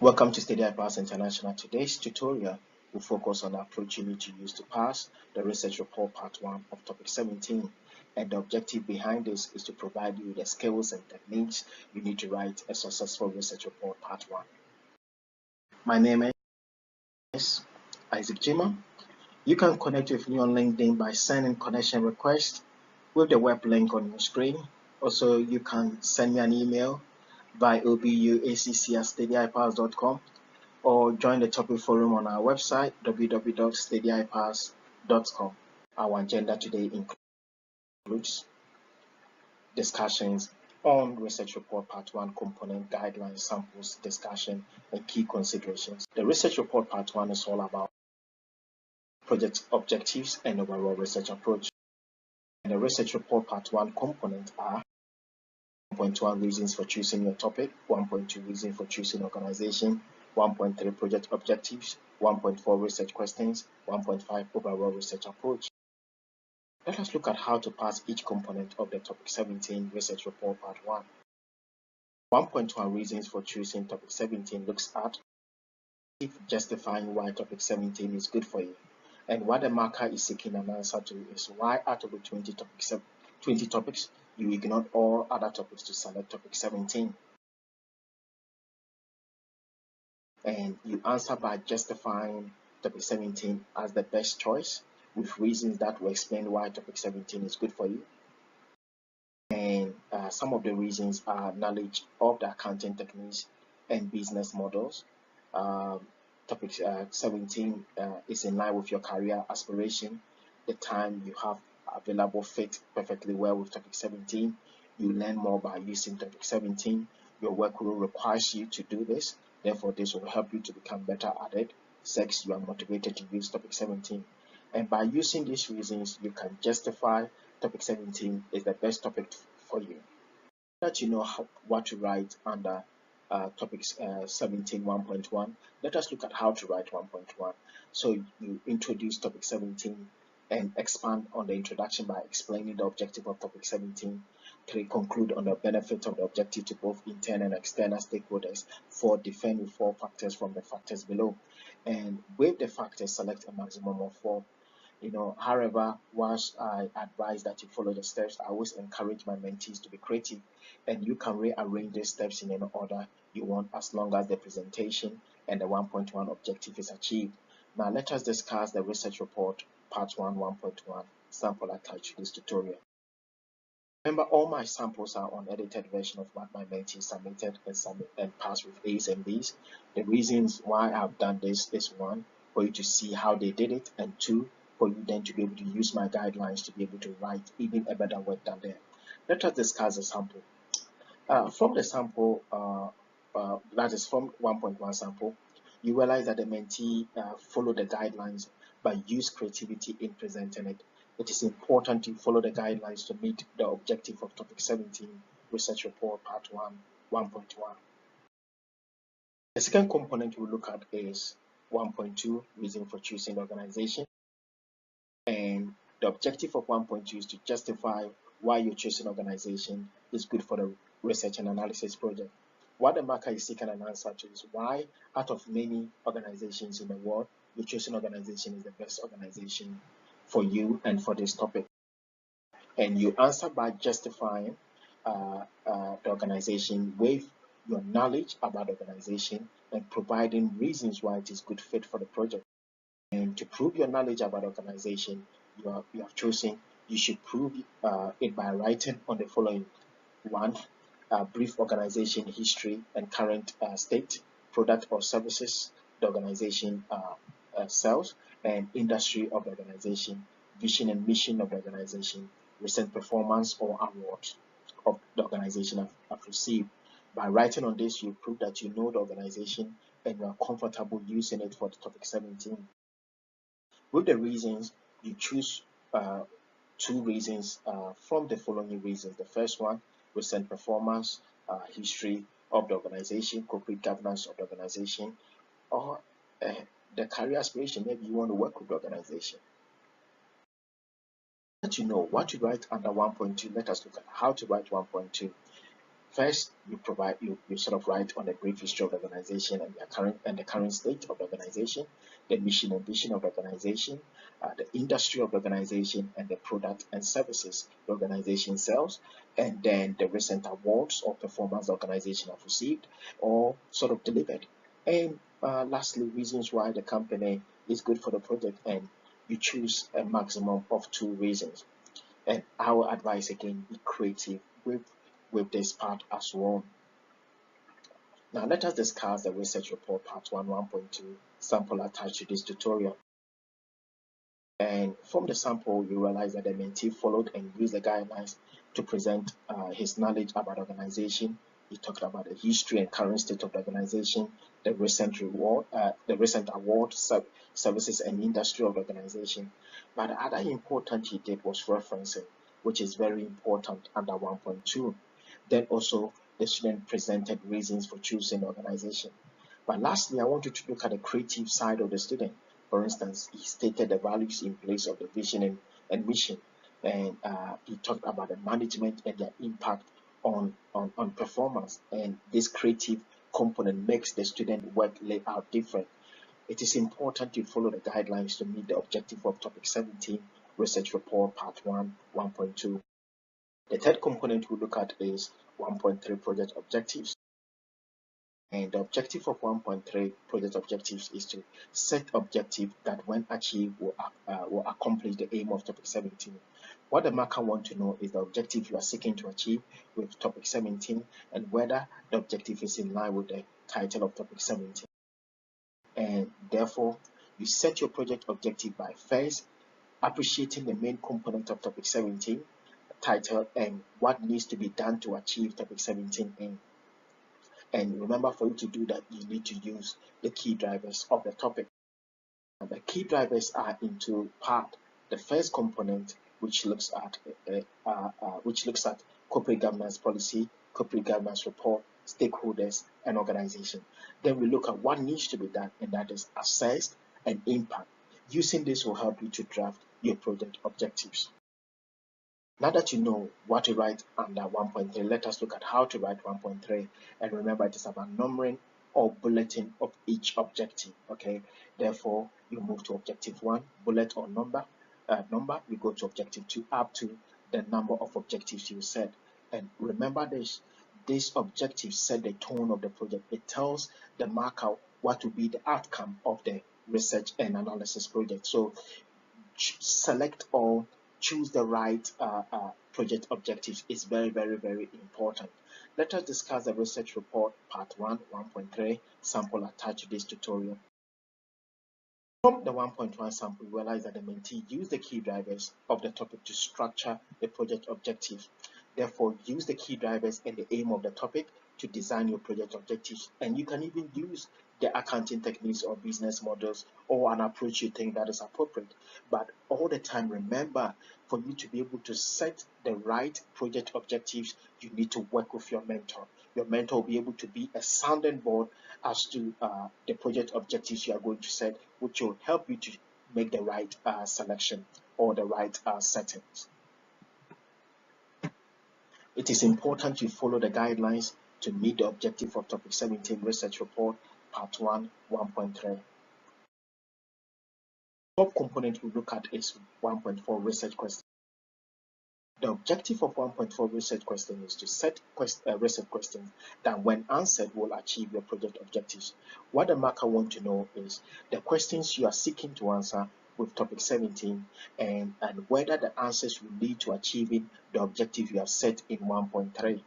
Welcome to Steady Pass International. Today's tutorial will focus on the approach you need to use to pass the research report part 1 of topic 17. And the objective behind this is to provide you with the skills and techniques you need to write a successful research report part 1. My name is Gyimah. You can connect with me on LinkedIn by sending connection request with the web link on your screen. Also, you can send me an email by obuacc@steadypass.com or join the topic forum on our website www.steadypass.com. Our agenda today includes discussions on research report part 1 component, guidelines, samples, discussion, and key considerations. The research report part 1 is all about project objectives and overall research approach. And the research report part 1 component are 1.1 reasons for choosing your topic, 1.2 reasons for choosing organization, 1.3 project objectives, 1.4 research questions, 1.5 overall research approach. Let us look at how to pass each component of the topic 17 research report part 1. 1.1 reasons for choosing topic 17 looks at justifying why topic 17 is good for you. And what the marker is seeking an answer to is why out of the 20 topics, you ignored all other topics to select topic 17. And you answer by justifying topic 17 as the best choice with reasons that will explain why topic 17 is good for you. And some of the reasons are knowledge of the accounting techniques and business models. Topic 17 is in line with your career aspiration. The time you have available fit perfectly well with topic 17. You learn more by using topic 17. Your work role requires you to do this. Therefore, this will help you to become better at it. 6, you are motivated to use topic 17. And by using these reasons, you can justify topic 17 is the best topic for you. That you know what to write under topics 17 1.1. Let us look at how to write 1.1. So you introduce topic 17 and expand on the introduction by explaining the objective of topic 17. 3, conclude on the benefit of the objective to both internal and external stakeholders. 4, defend with 4 factors from the factors below. And with the factors, select a maximum of 4. However, whilst I advise that you follow the steps, I always encourage my mentees to be creative, and you can rearrange the steps in any order you want as long as the presentation and the 1.1 objective is achieved. Now let us discuss the research report part 1 1.1 sample attached to this tutorial. Remember, all my samples are unedited version of what my mentees submitted and passed with A's and B's. The reasons why I've done this is 1, for you to see how they did it, and 2, for you then to be able to use my guidelines to be able to write even a better work than them. Let us discuss the sample. From the sample, that is from 1.1 sample, you realize that the mentee followed the guidelines but used creativity in presenting it. It is important to follow the guidelines to meet the objective of topic 17 research report part 1 1.1. The second component we'll look at is 1.2 reason for choosing organization. And the objective of 1.2 is to justify why your chosen organization is good for the research and analysis project. What the marker is seeking an answer to is why, out of many organizations in the world, your chosen organization is the best organization for you and for this topic. And you answer by justifying the organization with your knowledge about the organization and providing reasons why it is good fit for the project. And to prove your knowledge about organization you have chosen, you should prove it by writing on the following: 1, brief organization history and current state, product or services the organization sells, and industry of the organization, vision and mission of the organization, recent performance or awards of the organization have received. By writing on this, you prove that you know the organization and you are comfortable using it for the topic 17. With the reasons, you choose 2 reasons from the following reasons. The first one, recent performance, history of the organization, corporate governance of the organization, or the career aspiration. Maybe you want to work with the organization. Let you know what to write under 1.2. Let us look at how to write 1.2. First, you sort of write on a brief history of the organization and the current state of the organization, the mission and vision of the organization, the industry of the organization, and the product and services the organization sells, and then the recent awards or performance the organization have received or sort of delivered. And lastly, reasons why the company is good for the project, and you choose a maximum of 2 reasons. And our advice again, be creative with this part as well. Now let us discuss the research report part 1.2 sample attached to this tutorial. And from the sample, you realize that the mentee followed and used the guidelines to present his knowledge about the organization. He talked about the history and current state of the organization, the recent award, services and industry of the organization. But the other important he did was referencing, which is very important under 1.2. Then also the student presented reasons for choosing the organization. But lastly, I want you to look at the creative side of the student. For instance, he stated the values in place of the vision and mission, and he talked about the management and their impact on performance. And this creative component makes the student work layout different. It is important to follow the guidelines to meet the objective of topic 17 research report part 1 1.2. The third component we look at is 1.3 project objectives. And the objective of 1.3 project objectives is to set objective that when achieved will accomplish the aim of topic 17. What the marker wants to know is the objective you are seeking to achieve with topic 17 and whether the objective is in line with the title of topic 17. And therefore, you set your project objective by first appreciating the main component of topic 17, title, and what needs to be done to achieve topic 17 aim. And remember, for you to do that, you need to use the key drivers of the topic. And the key drivers are into part. The first component, which looks at corporate governance policy, corporate governance report, stakeholders, and organization. Then we look at what needs to be done, and that is assessed and impact. Using this will help you to draft your project objectives. Now that you know what to write under 1.3, let us look at how to write 1.3. And remember, it is about numbering or bulleting of each objective. Okay, therefore, you move to objective 1, bullet or number. You go to objective 2 up to the number of objectives you set. And remember this objective set the tone of the project. It tells the marker what will be the outcome of the research and analysis project. So select or choose the right project objectives is very, very, very important. Let us discuss the research report part 1 1.3 sample attached to this tutorial. From the 1.1 sample, we realize that the mentee used the key drivers of the topic to structure the project objectives. Therefore, use the key drivers and the aim of the topic to design your project objectives. And you can even use the accounting techniques or business models or an approach you think that is appropriate. But all the time, remember, for you to be able to set the right project objectives, you need to work with your mentor. Your mentor will be able to be a sounding board as to the project objectives you are going to set, which will help you to make the right selection or the right settings. It is important you follow the guidelines to meet the objective of topic 17 research report part 1 1.3. Top component we look at is 1.4 research question. The objective of 1.4 research question is to set research questions that when answered will achieve your project objectives. What the marker wants to know is the questions you are seeking to answer with topic 17 and whether the answers will lead to achieving the objective you have set in 1.3.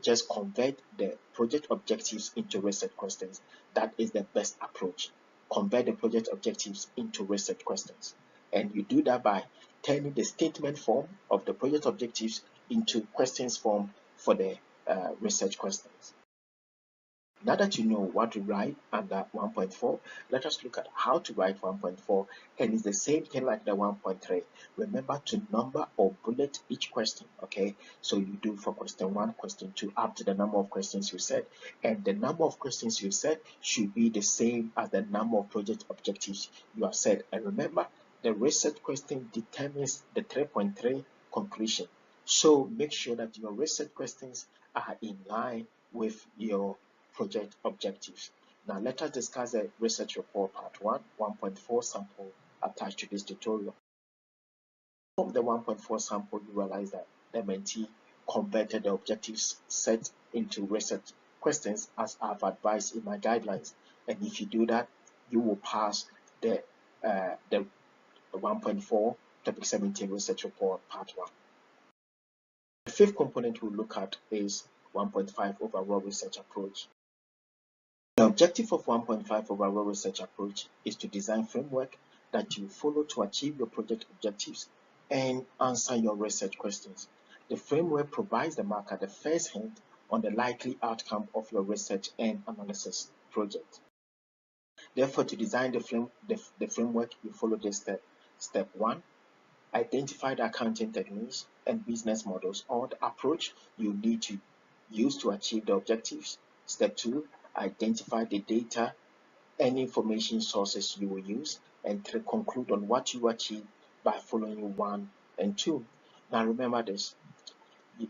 Just convert the project objectives into research questions. That is the best approach. Convert the project objectives into research questions. And you do that by turning the statement form of the project objectives into questions form for the research questions. Now that you know what to write under 1.4, let us look at how to write 1.4, and it's the same thing like the 1.3. Remember to number or bullet each question, okay? So you do for question 1, question 2, up to the number of questions you set, and the number of questions you set should be the same as the number of project objectives you have set. And remember, the research question determines the 3.3 conclusion. So make sure that your research questions are in line with your project objectives. Now let us discuss the research report part 1, 1.4 sample attached to this tutorial. From the 1.4 sample, you realize that the mentee converted the objectives set into research questions as I've advised in my guidelines. And if you do that, you will pass the 1.4 topic 17 research report part 1. The fifth component we'll look at is 1.5 overall research approach. The objective of 1.5 overall research approach is to design framework that you follow to achieve your project objectives and answer your research questions. The framework provides the marker the first hint on the likely outcome of your research and analysis project. Therefore, to design the framework, you follow this step. Step 1, identify the accounting techniques and business models or the approach you need to use to achieve the objectives. Step 2, identify the data and information sources you will use. And 3, conclude on what you achieve by following 1 and 2. Now remember this,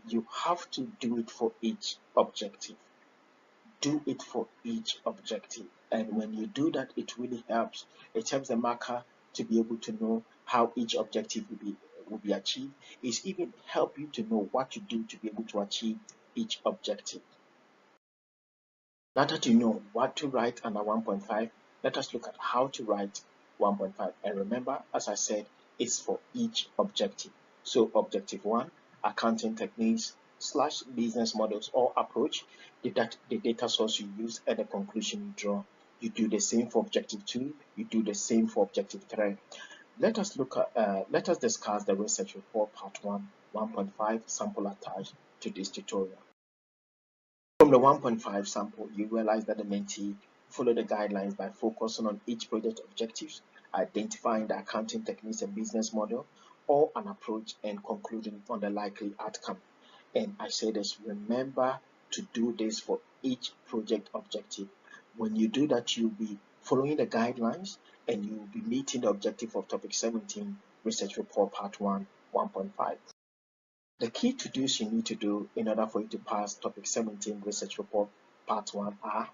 you have to do it for each objective. Do it for each objective, and when you do that, it really helps. It helps the marker to be able to know how each objective will be achieved. It even help you to know what to do to be able to achieve each objective. Now that you know what to write under 1.5, let us look at how to write 1.5. And remember, as I said, it's for each objective. So objective 1, accounting techniques / business models or approach, the data source you use and the conclusion you draw. You do the same for objective 2, you do the same for objective 3. Let us discuss the research report part 1, 1.5 sample attached to this tutorial. From the 1.5 sample, you realize that the mentee followed the guidelines by focusing on each project objectives, identifying the accounting techniques and business model or an approach, and concluding on the likely outcome. And I say this, remember to do this for each project objective. When you do that, you'll be following the guidelines and you'll be meeting the objective of topic 17 research report part 1, 1.5. The key to-dos you need to do in order for you to pass topic 17 research report part 1 are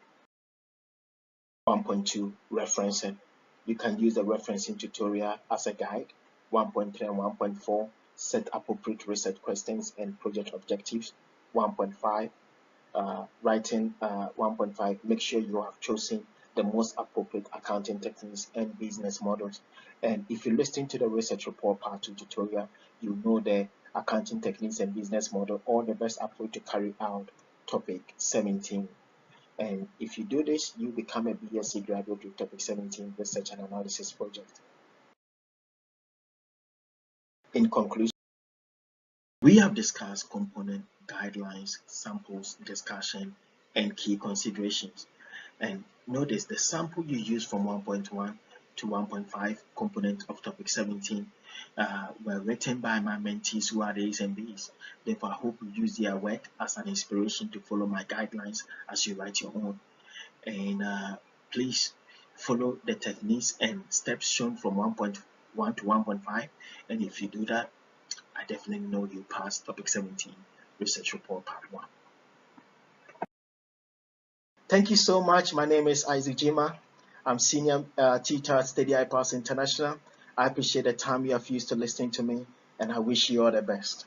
1.2 referencing. You can use the referencing tutorial as a guide. 1.3 and 1.4 set appropriate research questions and project objectives. 1.5 writing 1.5, make sure you have chosen the most appropriate accounting techniques and business models. And if you listen to the research report part 2 tutorial, you know the accounting techniques and business model or the best approach to carry out topic 17. And if you do this, you become a BSc graduate with topic 17 research and analysis project. In conclusion, we have discussed component guidelines, samples, discussion, and key considerations. And notice the sample you use from 1.1 to 1.5 component of topic 17 were written by my mentees who are the A's and B's. Therefore, I hope you use their work as an inspiration to follow my guidelines as you write your own. And please follow the techniques and steps shown from 1.1 to 1.5. And if you do that, I definitely know you pass topic 17 research report part 1. Thank you so much. My name is Gyimah. I'm senior teacher at Steady Eye Pass International. I appreciate the time you have used to listening to me, and I wish you all the best.